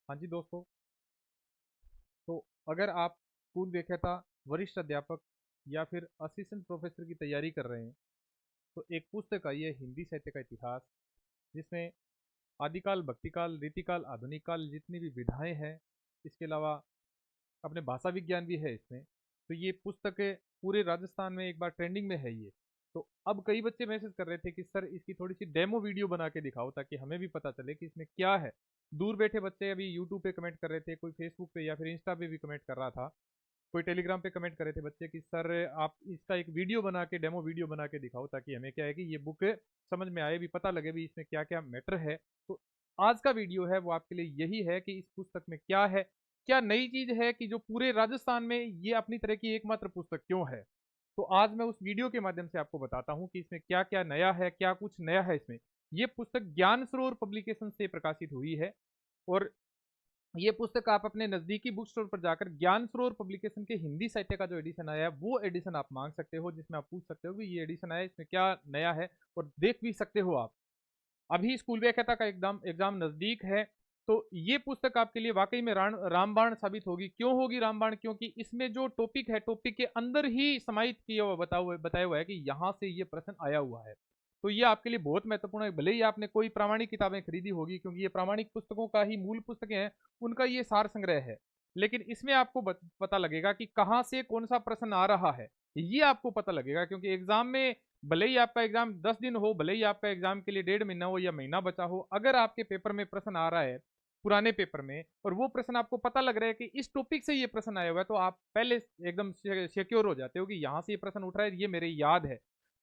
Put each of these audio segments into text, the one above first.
हाँ जी दोस्तों, तो अगर आप स्कूल व्याख्याता, वरिष्ठ अध्यापक या फिर असिस्टेंट प्रोफेसर की तैयारी कर रहे हैं, तो एक पुस्तक आई है हिंदी साहित्य का इतिहास, जिसमें आदिकाल, भक्तिकाल, रीतिकाल, आधुनिक काल जितनी भी विधाएं हैं, इसके अलावा अपने भाषा विज्ञान भी है इसमें। तो ये पुस्तक पूरे राजस्थान में एक बार ट्रेंडिंग में है ये। तो अब कई बच्चे मैसेज कर रहे थे कि सर इसकी थोड़ी सी डेमो वीडियो बना के दिखाओ ताकि हमें भी पता चले कि इसमें क्या है। दूर बैठे बच्चे अभी यूट्यूब पे कमेंट कर रहे थे, कोई फेसबुक पे या फिर इंस्टा पे भी कमेंट कर रहा था, कोई टेलीग्राम पे कमेंट कर रहे थे बच्चे कि सर आप इसका एक वीडियो बना के, डेमो वीडियो बना के दिखाओ ताकि हमें क्या है कि ये बुक समझ में आए, भी पता लगे भी इसमें क्या क्या मैटर है। तो आज का वीडियो है वो आपके लिए यही है कि इस पुस्तक में क्या है, क्या नई चीज है कि जो पूरे राजस्थान में ये अपनी तरह की एकमात्र पुस्तक क्यों है। तो आज मैं उस वीडियो के माध्यम से आपको बताता हूँ कि इसमें क्या क्या नया है, क्या कुछ नया है इसमें। ये पुस्तक ज्ञान सरोवर पब्लिकेशन से प्रकाशित हुई है और ये पुस्तक आप अपने नजदीकी बुक स्टोर पर जाकर ज्ञान सरोवर पब्लिकेशन के हिंदी साहित्य का जो एडिशन आया है वो एडिशन आप मांग सकते हो, जिसमें आप पूछ सकते हो कि ये एडिशन आया है, इसमें क्या नया है, और देख भी सकते हो आप। अभी स्कूल व्याख्याता का एग्जाम एग्जाम नजदीक है, तो ये पुस्तक आपके लिए वाकई में रामबाण साबित होगी। क्यों होगी रामबाण? क्योंकि इसमें जो टॉपिक है, टॉपिक के अंदर ही समाहित किया हुआ बताया हुआ है कि यहाँ से ये प्रश्न आया हुआ है। तो ये आपके लिए बहुत महत्वपूर्ण है। भले ही आपने कोई प्रामाणिक किताबें खरीदी होगी, क्योंकि ये प्रामाणिक पुस्तकों का ही मूल पुस्तकें हैं, उनका ये सार संग्रह है, लेकिन इसमें आपको पता लगेगा कि कहाँ से कौन सा प्रश्न आ रहा है। ये आपको पता लगेगा, क्योंकि एग्जाम में भले ही आपका एग्जाम 10 दिन हो, भले ही आपका एग्जाम के लिए 1.5 महीना हो या महीना बचा हो, अगर आपके पेपर में प्रश्न आ रहा है पुराने पेपर में, और वो प्रश्न आपको पता लग रहा है कि इस टॉपिक से ये प्रश्न आया हुआ है, तो आप पहले एकदम सिक्योर हो जाते हो कि यहाँ से ये प्रश्न उठ रहा है, ये मेरे याद है।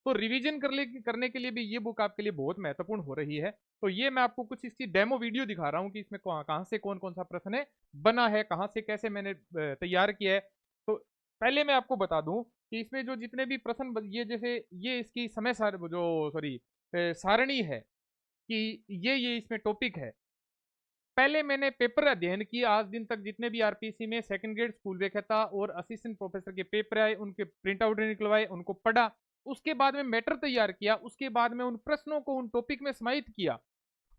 तो रिवीजन करने के लिए भी ये बुक आपके लिए बहुत महत्वपूर्ण हो रही है। तो ये मैं आपको कुछ इसकी डेमो वीडियो दिखा रहा हूँ कि इसमें कहाँ से कौन कौन सा प्रश्न है बना है, कहाँ से कैसे मैंने तैयार किया है। तो पहले मैं आपको बता दूं कि इसमें जो जितने भी प्रश्न ये जैसे ये इसकी समय सार जो सॉरी सारणी है कि ये इसमें टॉपिक है। पहले मैंने पेपर अध्ययन किया, आज दिन तक जितने भी आरपीसी में सेकंड ग्रेड स्कूल व्याख्याता और असिस्टेंट प्रोफेसर के पेपर आए, उनके प्रिंट आउट निकलवाए, उनको पढ़ा। उसके बाद में मैटर तैयार किया, उसके बाद में उन प्रश्नों को उन टॉपिक में समाहित किया।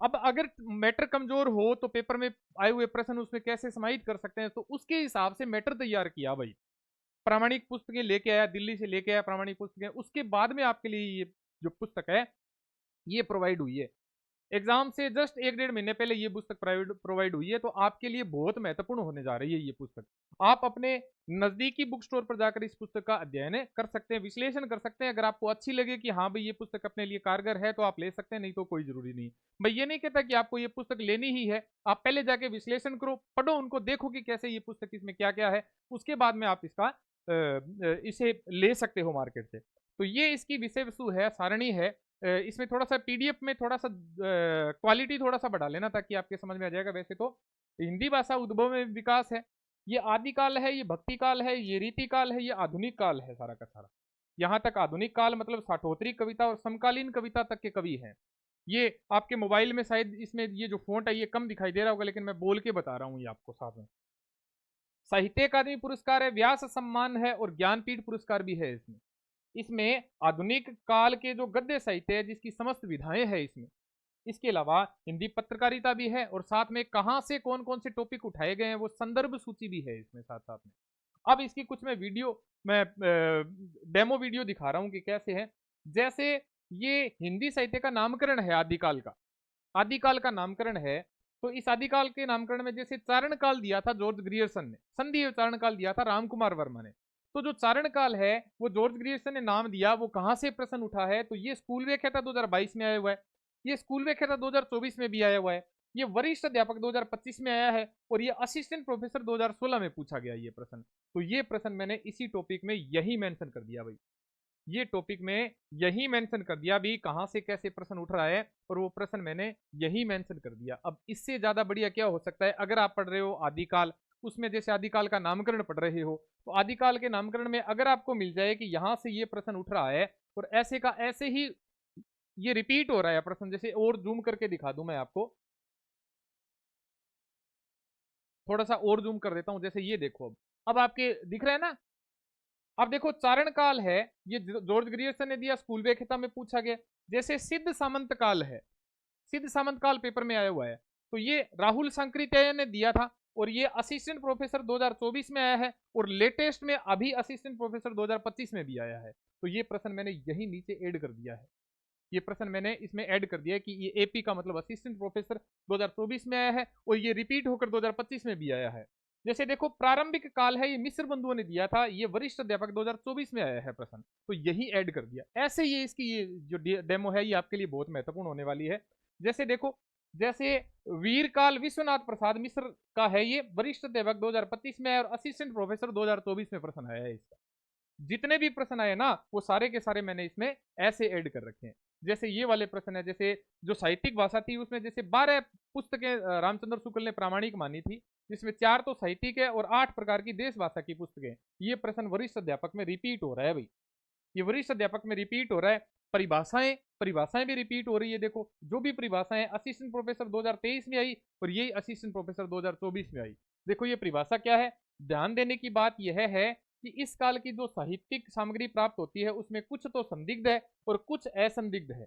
अब अगर मैटर कमजोर हो तो पेपर में आए हुए प्रश्न उसमें कैसे समाहित कर सकते हैं, तो उसके हिसाब से मैटर तैयार किया भाई। प्रामाणिक पुस्तकें लेके आया, दिल्ली से लेके आया प्रामाणिक पुस्तकें, उसके बाद में आपके लिए ये जो पुस्तक है ये प्रोवाइड हुई है। एग्जाम से जस्ट 1-1.5 महीने पहले ये पुस्तक प्रोवाइड हुई है, तो आपके लिए बहुत महत्वपूर्ण होने जा रही है ये पुस्तक। आप अपने नजदीकी बुक स्टोर पर जाकर इस पुस्तक का अध्ययन कर सकते हैं, विश्लेषण कर सकते हैं। अगर आपको अच्छी लगे कि हाँ भाई ये पुस्तक अपने लिए कारगर है, तो आप ले सकते हैं, नहीं तो कोई जरूरी नहीं। मैं ये नहीं कहता कि आपको ये पुस्तक लेनी ही है। आप पहले जाके विश्लेषण करो, पढ़ो उनको, देखो कि कैसे ये पुस्तक, इसमें क्या क्या है, उसके बाद में आप इसका इसे ले सकते हो मार्केट से। तो ये इसकी विषय वस्तु है, सारणी है। इसमें थोड़ा सा पीडीएफ में थोड़ा सा क्वालिटी थोड़ा सा बढ़ा लेना ताकि आपके समझ में आ जाएगा। वैसे तो हिंदी भाषा उद्भव में विकास है, ये आदिकाल है, ये भक्ति काल है, ये रीतिकाल है, ये आधुनिक काल है, सारा का सारा। यहाँ तक आधुनिक काल मतलब साठोत्तरी कविता और समकालीन कविता तक के कवि हैं। ये आपके मोबाइल में शायद इसमें ये जो फोंट है ये कम दिखाई दे रहा होगा, लेकिन मैं बोल के बता रहा हूँ ये आपको साथ में। साहित्य अकादमी पुरस्कार है, व्यास सम्मान है और ज्ञानपीठ पुरस्कार भी है इसमें। इसमें आधुनिक काल के जो गद्य साहित्य है जिसकी समस्त विधाएं हैं इसमें, इसके अलावा हिंदी पत्रकारिता भी है, और साथ में कहां से कौन कौन से टॉपिक उठाए गए हैं वो संदर्भ सूची भी है इसमें साथ साथ में। अब इसकी कुछ मैं डेमो वीडियो दिखा रहा हूं कि कैसे है। जैसे ये हिंदी साहित्य का नामकरण है, आदिकाल का, आदिकाल का नामकरण है। तो इस आदिकाल के नामकरण में जैसे चारण काल दिया था जॉर्ज ग्रियर्सन ने, संधि चारण काल दिया था राम कुमार वर्मा ने। तो जो चारण काल है वो जॉर्ज ग्रियर्सन ने नाम दिया, वो कहां से प्रश्न उठा है, तो ये स्कूल व्याख्याता 2022 में आया हुआ है, ये स्कूल व्याख्याता 2024 में भी आया हुआ है, ये वरिष्ठ अध्यापक 2025 में आया है, और ये असिस्टेंट प्रोफेसर 2016 में पूछा गया ये प्रश्न। तो ये प्रश्न मैंने इसी टॉपिक में यही मेंशन कर दिया भाई, ये टॉपिक में यही मेंशन कर दिया भी कहां से कैसे प्रश्न उठ रहा है, और वो प्रश्न मैंने यही मेंशन कर दिया। अब इससे ज्यादा बढ़िया क्या हो सकता है? अगर आप पढ़ रहे हो आदिकाल, उसमें जैसे आदिकाल का नामकरण पढ़ रहे हो, तो आदिकाल के नामकरण में अगर आपको मिल जाए कि यहां से ये प्रश्न उठ रहा है और ऐसे का ऐसे ही ये रिपीट हो रहा है प्रश्न, जैसे और जूम करके दिखा दूं मैं आपको, थोड़ा सा और जूम कर देता हूं, जैसे ये देखो, अब आपके दिख रहा है ना। अब देखो चारण काल है, ये जॉर्ज ग्रियर्सन ने दिया, स्कूल व्याख्याता में पूछा गया। जैसे सिद्ध सामंत काल है, सिद्ध सामंत काल पेपर में आया हुआ है, तो ये राहुल सांकृत्यायन ने दिया था और ये असिस्टेंट प्रोफेसर 2024 में आया है और लेटेस्ट में अभी असिस्टेंट प्रोफेसर 2025 में भी आया है। तो ये प्रश्न मैंने यही नीचे ऐड कर दिया है, ये प्रश्न मैंने इसमें ऐड कर दिया है कि ये एपी का मतलब असिस्टेंट प्रोफेसर 2024 में आया है और ये रिपीट होकर 2025 में भी आया है। जैसे देखो प्रारंभिक काल है, ये मिश्र बंधुओं ने दिया था, ये वरिष्ठ अध्यापक 2024 में आया है प्रश्न, तो यही ऐड कर दिया। ऐसे ये इसकी ये जो डेमो है ये आपके लिए बहुत महत्वपूर्ण होने वाली है। जैसे देखो, जैसे वीरकाल विश्वनाथ प्रसाद मिश्र का है, ये वरिष्ठ अध्यापक 2025 में आया और असिस्टेंट प्रोफेसर 2024 में प्रश्न आया है इसका। जितने भी प्रश्न आए ना वो सारे के सारे मैंने इसमें ऐसे ऐड कर रखे हैं। जैसे ये वाले प्रश्न है, जैसे जो साहित्यिक भाषा थी उसमें जैसे 12 पुस्तकें रामचंद्र शुक्ल ने प्रामाणिक मानी थी, जिसमें 4 तो साहित्यिक है और 8 प्रकार की देश भाषा की पुस्तकें। ये प्रश्न वरिष्ठ अध्यापक में रिपीट हो रहा है भाई, ये वरिष्ठ अध्यापक में रिपीट हो रहा है। परिभाषाएं परिभाषाएं भी रिपीट हो रही है। देखो जो भी परिभाषाएं असिस्टेंट प्रोफेसर 2023 में आई और यही असिस्टेंट प्रोफेसर 2024 में आई। देखो ये परिभाषा क्या है, ध्यान देने की बात यह है कि इस काल की जो साहित्यिक सामग्री प्राप्त होती है उसमें कुछ तो संदिग्ध है और कुछ असंदिग्ध है।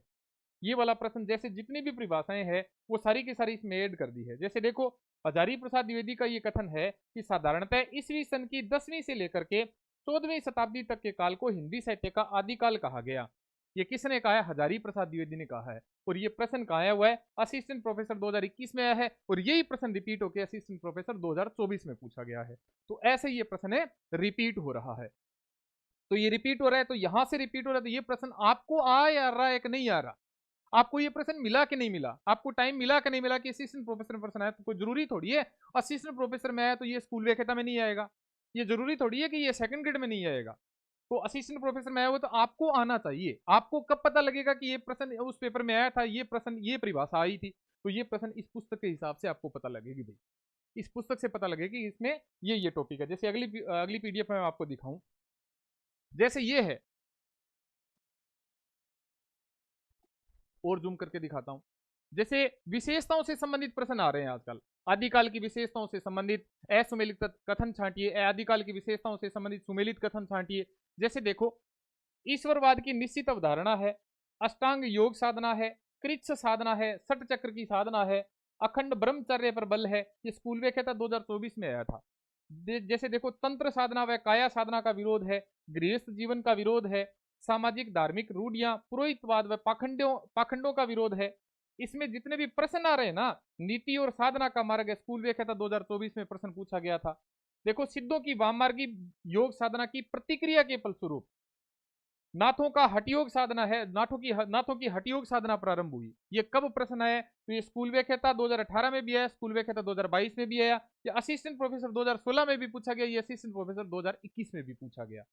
ये वाला प्रश्न जैसे जितनी भी परिभाषाएं हैं वो सारी की सारी इसमें ऐड कर दी है। जैसे देखो हजारी प्रसाद द्विवेदी का ये कथन है कि साधारणतः ईस्वी सन की 10वीं से लेकर के 14वीं शताब्दी तक के काल को हिंदी साहित्य का आदिकाल कहा गया। ये किसने कहा है? हजारी प्रसाद द्विवेदी ने कहा है। और ये प्रश्न कहाँ आया हुआ है? असिस्टेंट प्रोफेसर 2021 में आया है और यही प्रश्न रिपीट होकर असिस्टेंट प्रोफेसर 2024 में पूछा गया है। तो ऐसे ये प्रश्न रिपीट हो रहा है। तो ये रिपीट हो रहा है, तो यहां से रिपीट हो रहा है, तो ये प्रश्न आपको आ रहा है कि नहीं आ रहा? आपको ये प्रश्न मिला कि नहीं मिला? आपको टाइम मिला कि नहीं मिला कि असिस्टेंट प्रोफेसर में प्रश्न आया? तो कोई जरूरी थोड़ी है असिस्टेंट प्रोफेसर में आया तो ये स्कूल व्याख्याता में नहीं आएगा, ये जरूरी थोड़ी है कि ये सेकंड ग्रेड में नहीं आएगा। तो असिस्टेंट प्रोफेसर में आया हुआ तो आपको आना चाहिए। आपको कब पता लगेगा कि ये प्रश्न उस पेपर में आया था, ये प्रश्न ये परिभाषा आई थी? तो ये प्रश्न इस पुस्तक के हिसाब से आपको पता लगेगी भाई, इस पुस्तक से पता लगेगी कि इसमें ये टॉपिक है। जैसे अगली पीडीएफ में मैं आपको दिखाऊं, जैसे ये है, और जूम करके दिखाता हूं। जैसे विशेषताओं से संबंधित प्रश्न आ रहे हैं आजकल। आदिकाल की विशेषताओं से संबंधित असुमेलित कथन छांटिए, आदिकाल की विशेषताओं से संबंधित सुमेलित कथन छांटिए। जैसे देखो ईश्वरवाद की निश्चित अवधारणा है, अष्टांग योग साधना है, कृच्छ साधना है, सठ चक्र की साधना है, अखंड ब्रह्मचर्य पर बल है। ये स्कूल व्याख्याता 2024 में आया था। जैसे देखो तंत्र साधना व काया साधना का विरोध है, गृहस्थ जीवन का विरोध है, सामाजिक धार्मिक रूढ़ियां, पुरोहितवाद व पाखंडों का विरोध है। इसमें जितने भी प्रश्न आ रहे हैं ना, नीति और साधना का मार्ग है, स्कूल व्याख्याता 2024 में प्रश्न पूछा गया था। देखो सिद्धों की वाममार्गी योग साधना की प्रतिक्रिया के फलस्वरूप नाथों का हठयोग साधना है, नाथों की हठयोग साधना प्रारंभ हुई। ये कब प्रश्न आया? तो ये स्कूल व्याख्याता 2018 में भी आया, स्कूल व्याख्याता 2022 में भी आया, ये असिस्टेंट प्रोफेसर 2016 में भी पूछा गया, ये असिस्टेंट प्रोफेसर 2021 में भी पूछा गया।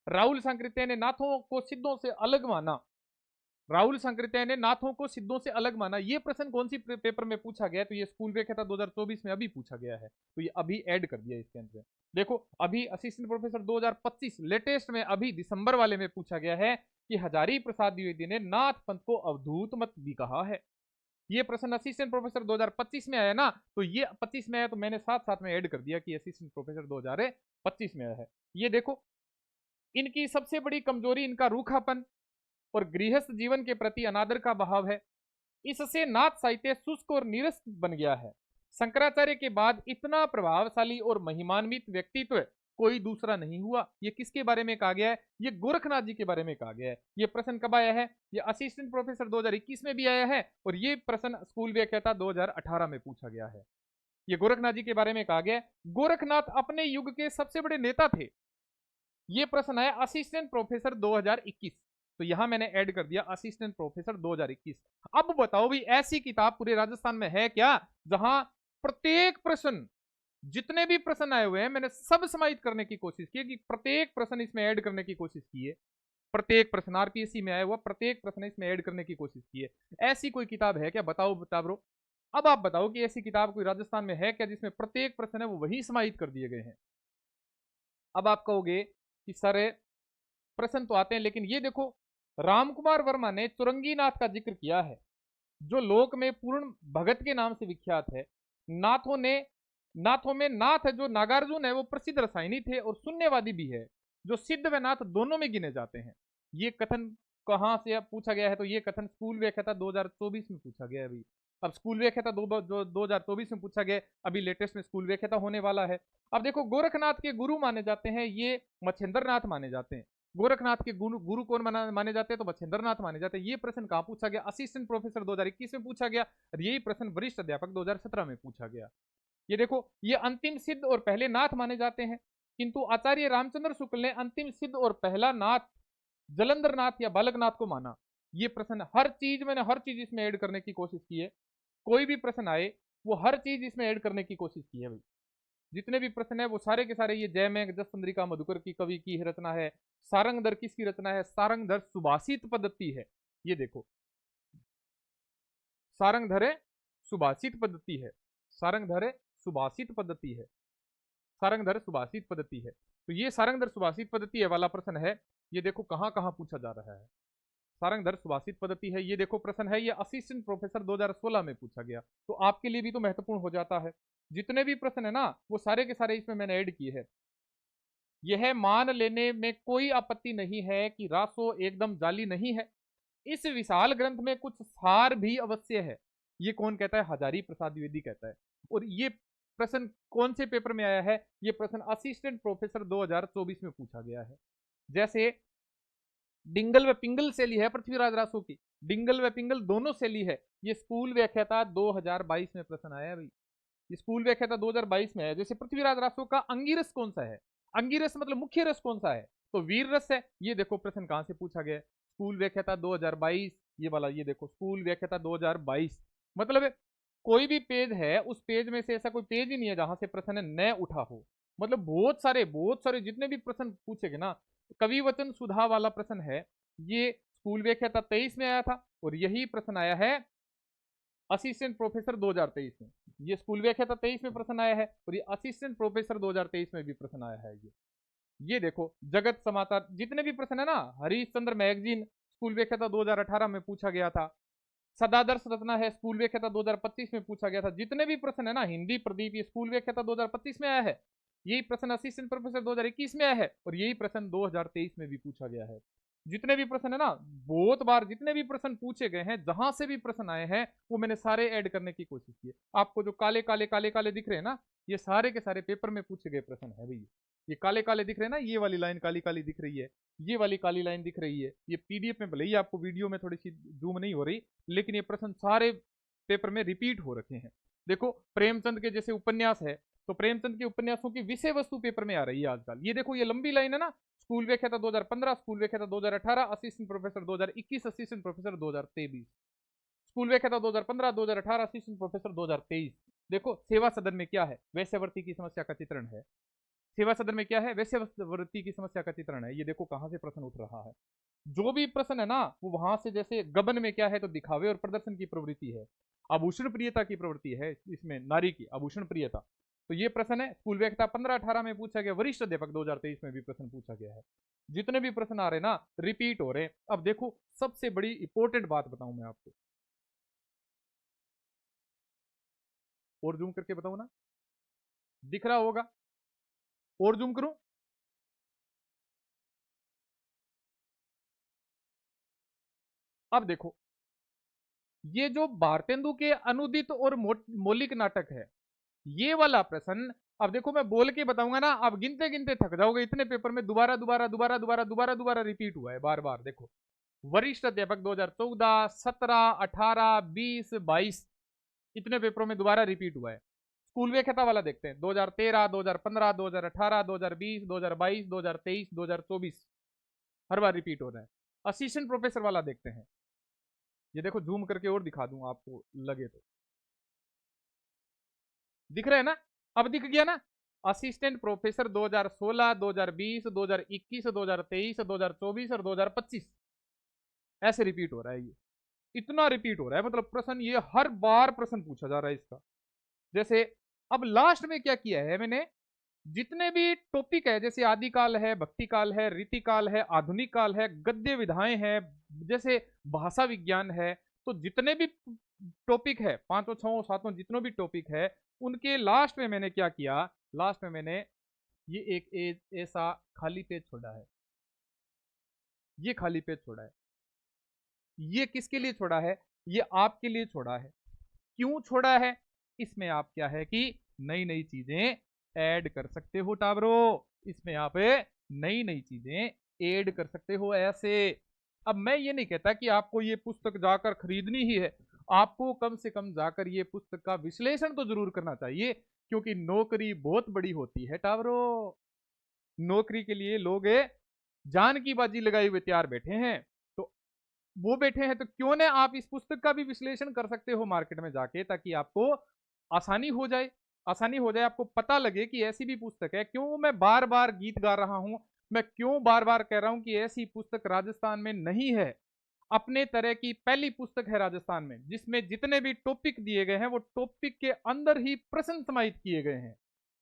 राहुल सांकृत्यायन ने नाथों को सिद्धों से अलग माना, राहुल सांकृत्यायन ने नाथों को सिद्धों से अलग माना। ये प्रश्न कौन सी पेपर में पूछा गया? तो ये स्कूल व्याख्याता 2024 में अभी पूछा गया है, तो ये अभी ऐड कर दिया इसके अंदर। देखो अभी असिस्टेंट प्रोफेसर 2025 लेटेस्ट में अभी दिसंबर वाले में पूछा गया है कि हजारी प्रसाद द्विवेदी ने नाथ पंथ को अवधूत मत भी कहा है। ये प्रश्न असिस्टेंट प्रोफेसर 2025 में आया ना, तो ये 25 में आया, तो मैंने साथ साथ में ऐड कर दिया कि असिस्टेंट प्रोफेसर 2025 में आया है। ये देखो इनकी सबसे बड़ी कमजोरी इनका रूखापन और गृहस्थ जीवन के प्रति अनादर का भाव है। इससे नाथ साहित्य शुष्क और नीरस बन गया है। शंकराचार्य के बाद इतना प्रभावशाली और महिमान्वित व्यक्तित्व कोई दूसरा नहीं हुआ। ये किसके बारे में कहा गया है? ये गोरखनाथ जी के बारे में कहा गया है। ये प्रश्न कब आया है? ये असिस्टेंट प्रोफेसर 2021 में भी आया है और ये प्रश्न स्कूल व्याख्याता 2018 में पूछा गया है। ये गोरखनाथ जी के बारे में कहा गया है। गोरखनाथ अपने युग के सबसे बड़े नेता थे। ये प्रश्न है असिस्टेंट प्रोफेसर 2021, तो यहां मैंने ऐड कर दिया असिस्टेंट प्रोफेसर 2021। अब बताओ भी ऐसी किताब पूरे राजस्थान में है क्या जहां प्रत्येक प्रश्न, जितने भी प्रश्न आए हुए हैं मैंने सब समाहित करने की कोशिश की, कि प्रत्येक प्रश्न इसमें ऐड करने की कोशिश की है। प्रत्येक प्रश्न आरपीएससी में आया हुआ प्रत्येक प्रश्न इसमें ऐड करने की कोशिश की है। ऐसी कोई किताब है क्या? बताओ बता ब्रो। अब आप बताओ कि ऐसी किताब कोई राजस्थान में है क्या जिसमें प्रत्येक प्रश्न है वो वही समाहित कर दिए गए हैं? अब आप कहोगे कि सर प्रश्न तो आते हैं, लेकिन ये देखो रामकुमार वर्मा ने चुरंगीनाथ का जिक्र किया है, जो लोक में पूर्ण भगत के नाम से विख्यात है। नाथों में नाथ जो नागार्जुन है वो प्रसिद्ध रसायनी थे और शून्यवादी भी है, जो सिद्ध व नाथ दोनों में गिने जाते हैं। ये कथन कहां से अब पूछा गया है? तो ये कथन स्कूल व्याख्याता 2024 में पूछा गया है अभी। अब स्कूल व्याख्याता 2024 में पूछा गया, अभी लेटेस्ट में स्कूल व्याख्याता होने वाला है। अब देखो, गोरखनाथ के गुरु माने जाते हैं ये मच्छिंद्र नाथ माने जाते हैं। गोरखनाथ के गुरु कौन माने जाते हैं? तो मच्छिंद्र नाथ माने जाते हैं। ये प्रश्न कहां पूछा गया? असिस्टेंट प्रोफेसर 2021 में पूछा गया, और यही प्रश्न वरिष्ठ अध्यापक 2017 में पूछा गया। ये देखो, ये अंतिम सिद्ध और पहले नाथ माने जाते हैं, किंतु आचार्य रामचंद्र शुक्ल ने अंतिम सिद्ध और पहला नाथ जलंधर नाथ या बालकनाथ को माना। ये प्रश्न हर चीज, मैंने हर चीज इसमें ऐड करने की कोशिश की है। कोई भी प्रश्न आए वो हर चीज इसमें ऐड करने की कोशिश की है भाई। जितने भी प्रश्न है वो सारे के सारे, ये जयमेघ जसचंद्रिका मधुकर की कवि की रचना है। सारंगधर किसकी रचना है? सारंगधर सुभाषित पद्धति है। ये देखो, सारंगधर सुभाषित पद्धति है। सारंगधर सुभाषित पद्धति है। सारंगधर सुभाषित पद्धति है। तो ये सारंगधर सुभाषित पद्धति है वाला प्रश्न है। ये देखो कहां कहां पूछा जा रहा है। सारंगधर सुभाषित पद्धति है। ये देखो प्रश्न है, ये असिस्टेंट प्रोफेसर 2016 में पूछा गया। तो आपके लिए भी तो महत्वपूर्ण हो जाता है। जितने भी प्रश्न है ना वो सारे के सारे इसमें मैंने ऐड किए हैं। यह मान लेने में कोई आपत्ति नहीं है कि रासो एकदम जाली नहीं है। इस विशाल ग्रंथ में कुछ सार भी अवश्य है। ये कौन कहता है? हजारी प्रसाद द्विवेदी कहता है। और ये प्रश्न कौन से पेपर में आया है? ये प्रश्न असिस्टेंट प्रोफेसर 2024 में पूछा गया है। जैसे डिंगल व पिंगल शैली है पृथ्वीराज रासो की, डिंगल व पिंगल दोनों शैली है। ये स्कूल व्याख्याता 2022 में प्रश्न आया भाई। ये स्कूल व्याख्याता 2022 में है। जैसे पृथ्वीराज रासो का अंगिरस कौन सा है? अंगिरस मतलब मुख्य रस कौन सा है? तो वीर रस है। ये देखो प्रश्न कहां से पूछा गया? स्कूल व्याख्याता 2022, ये वाला, ये देखो स्कूल व्याख्याता 2022। मतलब कोई भी पेज है, उस पेज में से ऐसा कोई पेज ही नहीं है जहां से प्रश्न न उठा हो। मतलब बहुत सारे जितने भी प्रश्न पूछेगे ना, कवि वचन सुधा वाला प्रश्न है, ये स्कूल व्याख्याता 23 में आया था, और यही प्रश्न आया है असिस्टेंट प्रोफेसर 2023 में। ये स्कूल व्याख्याता 23 में प्रश्न आया है, और ये असिस्टेंट प्रोफेसर 2023 में भी प्रश्न आया है। ये देखो जगत समाचार, जितने भी प्रश्न है ना, हरिश्चंद्र मैगजीन स्कूल व्याख्याता 2018 में पूछा गया था। सदादर्श रचना है, स्कूल व्याख्याता 2025 में पूछा गया था। जितने भी प्रश्न है ना, हिंदी प्रदीप, ये स्कूल व्याख्याता 2025 में आया है। यही प्रश्न असिस्टेंट प्रोफेसर 2021 में आया है, और यही प्रश्न 2023 में भी पूछा गया है। जितने भी प्रश्न है ना, बहुत बार जितने भी प्रश्न पूछे गए हैं, जहां से भी प्रश्न आए हैं, वो मैंने सारे ऐड करने की कोशिश की है। आपको जो काले काले काले काले दिख रहे हैं ना, ये सारे के सारे पेपर में पूछे गए प्रश्न है भैया। ये काले काले दिख रहे हैं ना, ये वाली लाइन काली काली दिख रही है, ये वाली काली लाइन दिख रही है। ये पीडीएफ में भले ही आपको वीडियो में थोड़ी सी जूम नहीं हो रही, लेकिन ये प्रश्न सारे पेपर में रिपीट हो रखे हैं। देखो प्रेमचंद के जैसे उपन्यास है, तो प्रेमचंद के उपन्यासों की विषय वस्तु पेपर में आ रही है आजकल। ये देखो ये लंबी लाइन है ना, स्कूल व्याख्याता 2015, स्कूल व्याख्याता 2018, assistant professor 2021, assistant professor 2023, school व्याख्याता 2015, 2018, असिस्टेंट प्रोफेसर 2023। देखो सेवा सदन में क्या है? वैश्यावृत्ति की समस्या का चित्रण है। सेवा सदन में क्या है? वैश्यावृत्ति की समस्या का चित्रण है। ये देखो कहां से प्रश्न उठ रहा है। जो भी प्रश्न है ना, वो वहां से, जैसे गबन में क्या है? तो दिखावे और प्रदर्शन की प्रवृत्ति है। आभूषण प्रियता की प्रवृत्ति है इसमें, नारी की आभूषण प्रियता। तो ये प्रश्न है स्कूल व्याख्याता 15-18 में पूछा गया, वरिष्ठ अध्यापक 2023 में भी प्रश्न पूछा गया है। जितने भी प्रश्न आ रहे ना, रिपीट हो रहे। अब देखो सबसे बड़ी इंपॉर्टेंट बात बताऊं मैं आपको, और जूम करके बताऊं ना, दिख रहा होगा? और जूम करूं? अब देखो, ये जो भारतेंदु के अनुदित और मौलिक नाटक है, ये वाला प्रश्न, अब देखो मैं बोल के बताऊंगा ना, आप गिनते गिनते थक जाओगे। इतने पेपर में दोबारा दोबारा दोबारा दोबारा दोबारा दोबारा रिपीट हुआ है बार बार। देखो वरिष्ठ अध्यापक 2014, 17, 18, 20, 22, इतने पेपरों में दोबारा रिपीट हुआ है। स्कूल व्याख्याता वाला देखते हैं, 2013, 2015, 2018, 2020, 2022, 2023, 2024, हर बार रिपीट हो रहा है। असिस्टेंट प्रोफेसर वाला देखते हैं। ये देखो जूम करके और दिखा दूं आपको लगे तो, दिख रहा है ना? अब दिख गया ना? असिस्टेंट प्रोफेसर 2016, 2020, 2021, 2023, 2024 और 2025, ऐसे रिपीट हो रहा है। ये इतना रिपीट हो रहा है, मतलब प्रश्न ये हर बार प्रश्न पूछा जा रहा है इसका। जैसे अब लास्ट में क्या किया है मैंने, जितने भी टॉपिक है, जैसे आदिकाल है, भक्ति काल है, रीतिकाल है, आधुनिक काल है, गद्य विधाएं हैं, जैसे भाषा विज्ञान है, तो जितने भी टॉपिक है, पांचों छो सातों जितने भी टॉपिक है, उनके लास्ट में मैंने क्या किया, लास्ट में मैंने ये एक ऐसा खाली पेज छोड़ा है। ये खाली पेज छोड़ा है। ये किसके लिए छोड़ा है? ये आपके लिए छोड़ा है। क्यों छोड़ा है? इसमें आप क्या है कि नई नई चीजें ऐड कर सकते हो टाबरो, इसमें आप नई नई चीजें ऐड कर सकते हो ऐसे। अब मैं ये नहीं कहता कि आपको ये पुस्तक जाकर खरीदनी ही है, आपको कम से कम जाकर ये पुस्तक का विश्लेषण तो जरूर करना चाहिए, क्योंकि नौकरी बहुत बड़ी होती है टावरो। नौकरी के लिए लोग जान की बाजी लगाए हुए तैयार बैठे हैं, तो वो बैठे हैं, तो क्यों ना आप इस पुस्तक का भी विश्लेषण कर सकते हो मार्केट में जाके, ताकि आपको आसानी हो जाए, आसानी हो जाए, आपको पता लगे कि ऐसी भी पुस्तक है। क्यों मैं बार बार गीत गा रहा हूं, मैं क्यों बार बार कह रहा हूं कि ऐसी पुस्तक राजस्थान में नहीं है। अपने तरह की पहली पुस्तक है राजस्थान में, जिसमें जितने भी टॉपिक दिए गए हैं वो टॉपिक के अंदर ही प्रश्न समाहित किए गए हैं।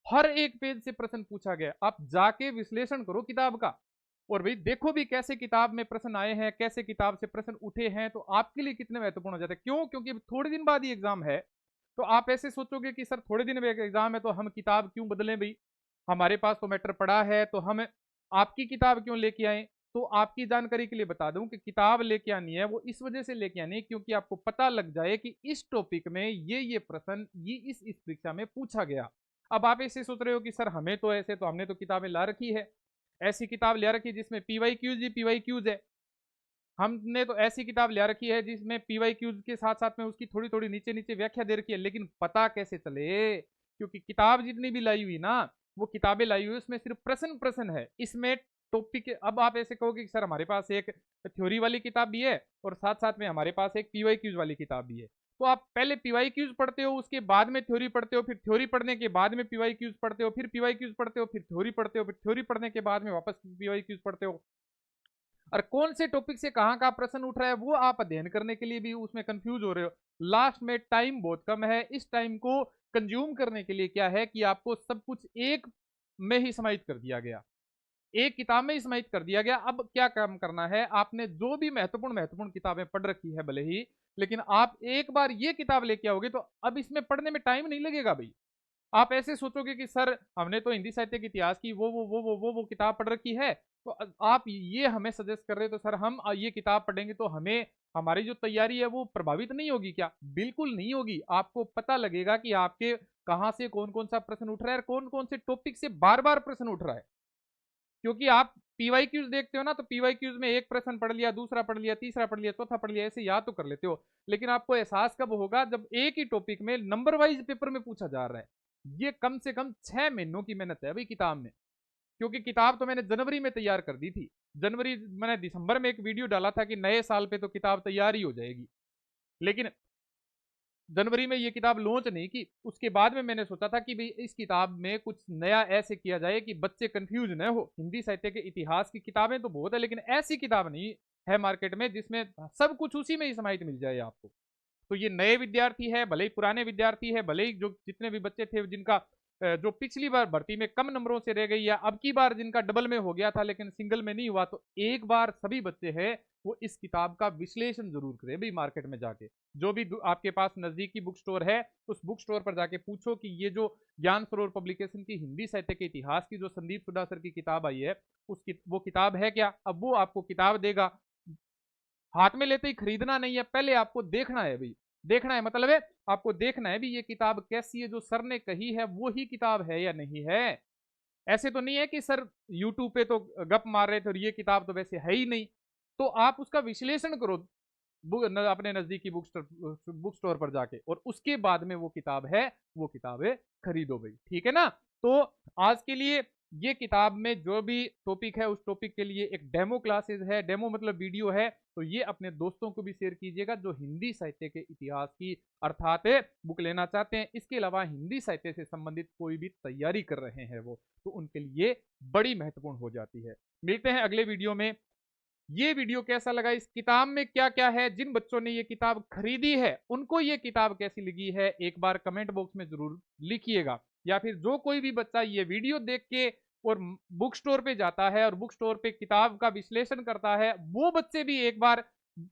हर एक पेज से प्रश्न पूछा गया, आप जाके विश्लेषण करो किताब का, और भाई देखो भी कैसे किताब में प्रश्न आए हैं, कैसे किताब से प्रश्न उठे हैं, तो आपके लिए कितने महत्वपूर्ण हो जाते हैं। क्यों? क्योंकि थोड़े दिन बाद ही एग्जाम है, तो आप ऐसे सोचोगे कि सर थोड़े दिन में एग्जाम है तो हम किताब क्यों बदलें भाई, हमारे पास तो मैटर पड़ा है, तो हम आपकी किताब क्यों लेके आए। तो आपकी जानकारी के लिए बता दूं कि किताब लेके आनी है वो इस वजह से लेके आनी है क्योंकि आपको पता लग जाए कि इस टॉपिक में ये प्रश्न ये इस परीक्षा में पूछा गया। अब आप ऐसे सोच रहे हो कि सर हमें तो ऐसे, तो हमने तो किताबें ला रखी है, ऐसी किताब ले रखी है जिसमें पीवाई क्यूज ही पीवाई क्यूज है, हमने तो ऐसी किताब ले रखी है जिसमें पीवाई क्यूज के साथ साथ में उसकी थोड़ी थोड़ी नीचे नीचे व्याख्या दे रखी है, लेकिन पता कैसे चले, क्योंकि किताब जितनी भी लाई हुई ना, वो किताबें लाई हुई उसमें सिर्फ प्रश्न प्रश्न है, इसमें टॉपिक। अब आप ऐसे कहोगे कि सर हमारे पास एक थ्योरी वाली किताब भी है और साथ साथ में हमारे पास एक पीवाई क्यूज वाली किताब भी है, तो आप पहले पीवाई क्यूज पढ़ते हो, उसके बाद में थ्योरी पढ़ते हो, फिर थ्योरी पढ़ने के बाद में पीवाई क्यूज पढ़ते हो, फिर पीवाई क्यूज पढ़ते हो, फिर थ्योरी पढ़ते हो, फिर थ्योरी पढ़ने के बाद में वापस पीवाई क्यूज पढ़ते हो, और कौन से टॉपिक से कहां का प्रश्न उठ रहा है वो आप अध्ययन करने के लिए भी उसमें कंफ्यूज हो रहे हो। लास्ट में टाइम बहुत कम है, इस टाइम को कंज्यूम करने के लिए क्या है कि आपको सब कुछ एक में ही समाहित कर दिया गया, एक किताब में ही समाहित कर दिया गया। अब क्या काम करना है, आपने जो भी महत्वपूर्ण महत्वपूर्ण किताबें पढ़ रखी है भले ही, लेकिन आप एक बार ये किताब लेके आओगे तो अब इसमें पढ़ने में टाइम नहीं लगेगा भाई। आप ऐसे सोचोगे कि सर हमने तो हिंदी साहित्य के इतिहास की वो किताब पढ़ रखी है, तो आप ये हमें सजेस्ट कर रहे हो, तो सर हम ये किताब पढ़ेंगे तो हमें हमारी जो तैयारी है वो प्रभावित नहीं होगी क्या? बिल्कुल नहीं होगी। आपको पता लगेगा कि आपके कहां से कौन कौन सा प्रश्न उठ रहा है और कौन कौन से टॉपिक से बार बार प्रश्न उठ रहा है, क्योंकि आप पीवाई क्यूज देखते हो ना, तो पीवाई क्यूज में एक प्रश्न पढ़ लिया, दूसरा पढ़ लिया, तीसरा पढ़ लिया, चौथा पढ़ लिया, ऐसे याद तो कर लेते हो, लेकिन आपको एहसास कब होगा जब एक ही टॉपिक में नंबर वाइज पेपर में पूछा जा रहा है। ये कम से कम 6 महीनों की मेहनत है भाई किताब में, क्योंकि किताब तो मैंने जनवरी में तैयार कर दी थी, जनवरी मैंने दिसंबर में एक वीडियो डाला था कि नए साल पे तो किताब तैयार ही हो जाएगी, लेकिन जनवरी में ये किताब लॉन्च नहीं की। उसके बाद में मैंने सोचा था कि भाई इस किताब में कुछ नया ऐसे किया जाए कि बच्चे कंफ्यूज न हो। हिंदी साहित्य के इतिहास की किताबें तो बहुत है, लेकिन ऐसी किताब नहीं है मार्केट में जिसमें सब कुछ उसी में ही समाहित मिल जाए आपको। तो ये नए विद्यार्थी है, भले ही पुराने विद्यार्थी है, भले ही जो जितने भी बच्चे थे जिनका जो पिछली बार भर्ती में कम नंबरों से रह गई, या अब की बार जिनका डबल में हो गया था लेकिन सिंगल में नहीं हुआ, तो एक बार सभी बच्चे हैं वो इस किताब का विश्लेषण जरूर करें भाई। मार्केट में जाके जो भी आपके पास नजदीकी बुक स्टोर है, उस बुक स्टोर पर जाके पूछो कि ये जो ज्ञान सरोवर पब्लिकेशन की हिंदी साहित्य के इतिहास की जो संदीप सुधा सर की किताब आई है, वो किताब है क्या। अब वो आपको किताब देगा, हाथ में लेते ही खरीदना नहीं है, पहले आपको देखना है भाई। देखना है मतलब है आपको देखना है भी ये किताब कैसी है, जो सर ने कही है वो ही किताब है या नहीं है। ऐसे तो नहीं है कि सर यूट्यूब पे तो गप मार रहे थे और ये किताब तो वैसे है ही नहीं, तो आप उसका विश्लेषण करो अपने नजदीकी बुक स्टोर पर जाके, और उसके बाद में वो किताब है वो किताबें खरीदो भाई, ठीक है ना। तो आज के लिए ये किताब में जो भी टॉपिक है उस टॉपिक के लिए एक डेमो क्लासेस है, डेमो मतलब वीडियो है, तो ये अपने दोस्तों को भी शेयर कीजिएगा जो हिंदी साहित्य के इतिहास की अर्थात बुक लेना चाहते हैं। इसके अलावा हिंदी साहित्य से संबंधित कोई भी तैयारी कर रहे हैं वो, तो उनके लिए बड़ी महत्वपूर्ण हो जाती है। मिलते हैं अगले वीडियो में। ये वीडियो कैसा लगा, इस किताब में क्या क्या है, जिन बच्चों ने ये किताब खरीदी है उनको ये किताब कैसी लगी है, एक बार कमेंट बॉक्स में जरूर लिखिएगा। या फिर जो कोई भी बच्चा ये वीडियो देख के और बुक स्टोर पे जाता है और बुक स्टोर पे किताब का विश्लेषण करता है, वो बच्चे भी एक बार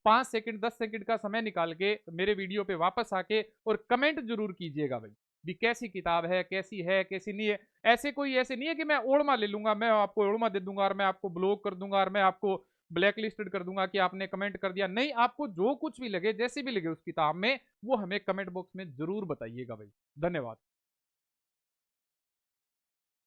5 सेकंड 10 सेकंड का समय निकाल के मेरे वीडियो पे वापस आके और कमेंट जरूर कीजिएगा भाई भी कैसी किताब है कैसी नहीं है। ऐसे नहीं है कि मैं ओड़मा ले लूंगा, मैं आपको ओड़मा दे दूंगा और मैं आपको ब्लॉक कर दूंगा और मैं आपको ब्लैक लिस्टेड कर दूंगा कि आपने कमेंट कर दिया। नहीं, आपको जो कुछ भी लगे, जैसे भी लगे उस किताब में, वो हमें कमेंट बॉक्स में जरूर बताइएगा भाई। धन्यवाद।